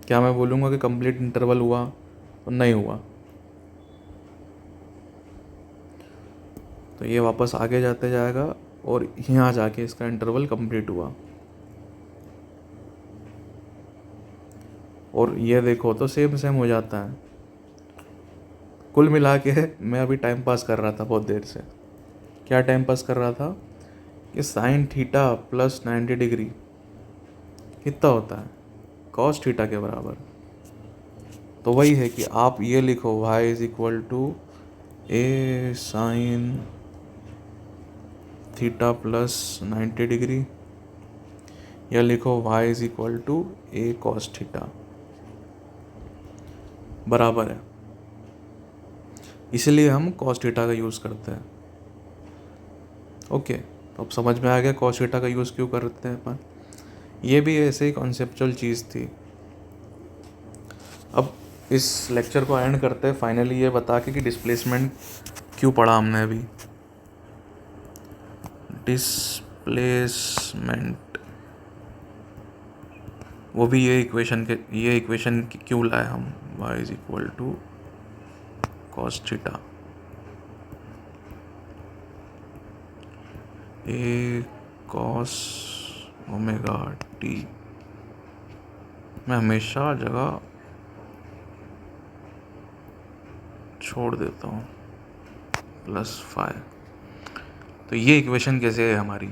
क्या मैं बोलूँगा कि कंप्लीट इंटरवल हुआ? तो नहीं हुआ। तो ये वापस आगे जाते जाएगा और यहाँ जाके इसका इंटरवल कंप्लीट हुआ। और ये देखो तो सेम हो जाता है। कुल मिला के मैं अभी टाइम पास कर रहा था बहुत देर से। क्या टाइम पास कर रहा था कि साइन थीटा प्लस 90 डिग्री कितना होता है, कॉस थीटा के बराबर। तो वही है कि आप ये लिखो y is equal to a sine theta plus 90 degree, या लिखो y is equal to a cos theta बराबर है। इसलिए हम कॉस थीटा का यूज़ करते हैं। ओके, तो अब समझ में आ गया कॉस थीटा का यूज़ क्यों करते हैं अपन। ये भी ऐसे ही कॉन्सेप्चुअल चीज़ थी। अब इस लेक्चर को एंड करते हैं फाइनली ये बता के कि डिस्प्लेसमेंट क्यों पढ़ा हमने अभी। डिस्प्लेसमेंट, वो भी ये इक्वेशन क्यों लाए हम, y is equal to cos theta a cos omega t. मैं हमेशा जगह छोड़ देता हूँ प्लस 5। तो ये इक्वेशन कैसे है हमारी,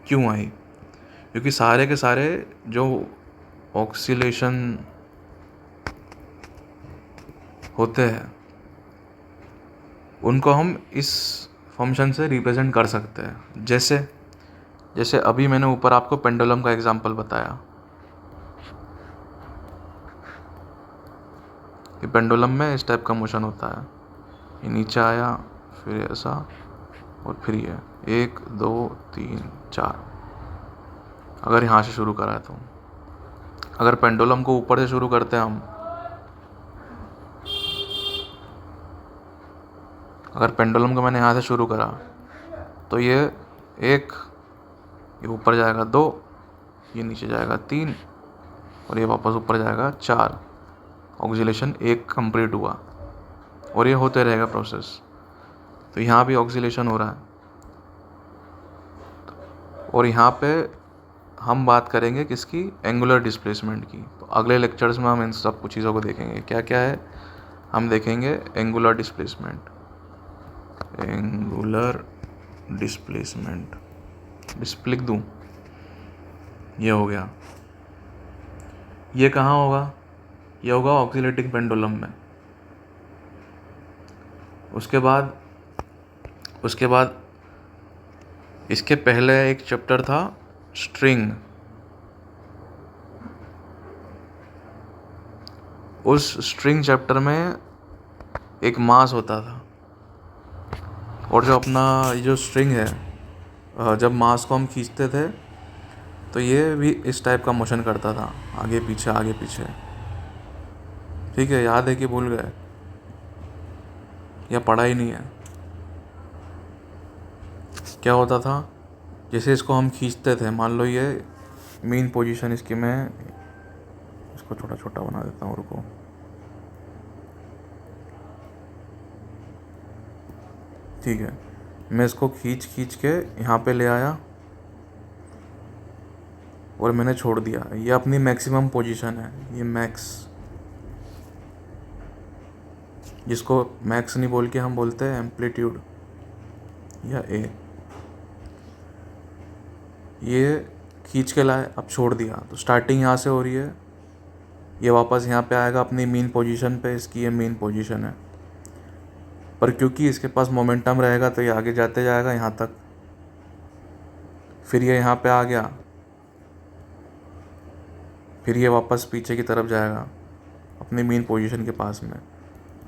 क्यों आई, क्योंकि सारे के सारे जो ऑक्सीलेशन होते हैं उनको हम इस फंक्शन से रिप्रेजेंट कर सकते हैं। जैसे अभी मैंने ऊपर आपको पेंडुलम का एग्जांपल बताया कि पेंडुलम में इस टाइप का मोशन होता है, ये नीचे आया फिर ऐसा और फिर ये 1 2 3 4। अगर यहाँ से शुरू करा है तो अगर पेंडुलम को ऊपर से शुरू करते हैं हम, अगर पेंडुलम को मैंने यहाँ से शुरू करा तो ये 1, ये ऊपर जाएगा 2, ये नीचे जाएगा 3 और ये वापस ऊपर जाएगा 4। ऑक्सीलेशन 1 कंप्लीट हुआ और ये होते रहेगा प्रोसेस। तो यहाँ भी ऑक्सीलेशन हो रहा है और यहाँ पे हम बात करेंगे किसकी, एंगुलर डिस्प्लेसमेंट की। तो अगले लेक्चर्स में हम इन सब कुछ चीज़ों को देखेंगे। क्या क्या है हम देखेंगे, एंगुलर डिस्प्लेसमेंट, एंगुलर डिस्प्लेसमेंट लिख दूँ, ये हो गया। ये कहाँ होगा, ये होगा ऑक्सीलेटिंग पेंडुलम में। उसके बाद इसके पहले एक चैप्टर था स्ट्रिंग। उस स्ट्रिंग चैप्टर में एक मास होता था और जो अपना जो स्ट्रिंग है, जब मास को हम खींचते थे तो ये भी इस टाइप का मोशन करता था, आगे पीछे आगे पीछे। ठीक है, याद है कि भूल गए या पढ़ा ही नहीं है। क्या होता था, जैसे इसको हम खींचते थे, मान लो ये मेन पोजीशन इसकी, मैं इसको छोटा छोटा बना देता हूँ, रुको। ठीक है, मैं इसको खींच के यहाँ पे ले आया और मैंने छोड़ दिया। ये अपनी मैक्सिमम पोजीशन है, ये मैक्स, जिसको मैक्स नहीं बोल के हम बोलते हैं एम्पलीट्यूड या ए। ये खींच के लाए, अब छोड़ दिया, तो स्टार्टिंग यहाँ से हो रही है, ये वापस यहाँ पे आएगा अपनी मेन पोजीशन पे, इसकी ये मेन पोजीशन है। पर क्योंकि इसके पास मोमेंटम रहेगा तो ये आगे जाते जाएगा यहाँ तक, फिर ये यहाँ पे आ गया, फिर ये वापस पीछे की तरफ जाएगा अपनी मेन पोजीशन के पास में।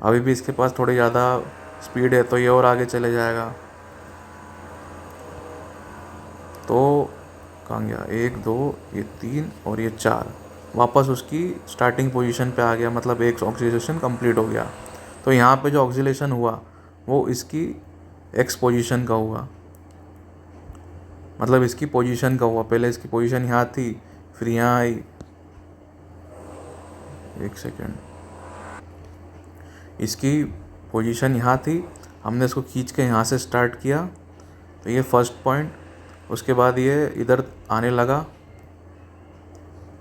अभी भी इसके पास थोड़ी ज़्यादा स्पीड है तो ये और आगे चले जाएगा। तो कहाँ गया, 1 2 ये 3 और ये 4, वापस उसकी स्टार्टिंग पोजीशन पे आ गया, मतलब एक ऑक्सीलेशन कंप्लीट हो गया। तो यहाँ पे जो ऑक्सीलेशन हुआ वो इसकी एक्स पोजीशन का हुआ, मतलब इसकी पोजीशन का हुआ। पहले इसकी पोजीशन यहाँ थी, फिर यहाँ आई, एक सेकेंड, इसकी पोजीशन यहाँ थी, हमने इसको खींच के यहाँ से स्टार्ट किया, तो ये फर्स्ट पॉइंट। उसके बाद ये इधर आने लगा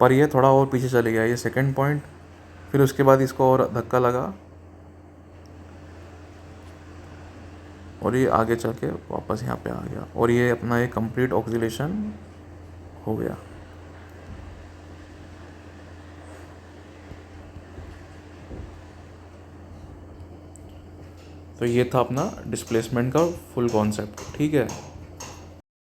पर ये थोड़ा और पीछे चले गया, ये सेकंड पॉइंट। फिर उसके बाद इसको और धक्का लगा और ये आगे चल के वापस यहाँ पे आ गया, और ये अपना एक कंप्लीट ऑक्सीलेशन हो गया। तो ये था अपना डिस्प्लेसमेंट का फुल कॉन्सेप्ट, ठीक है।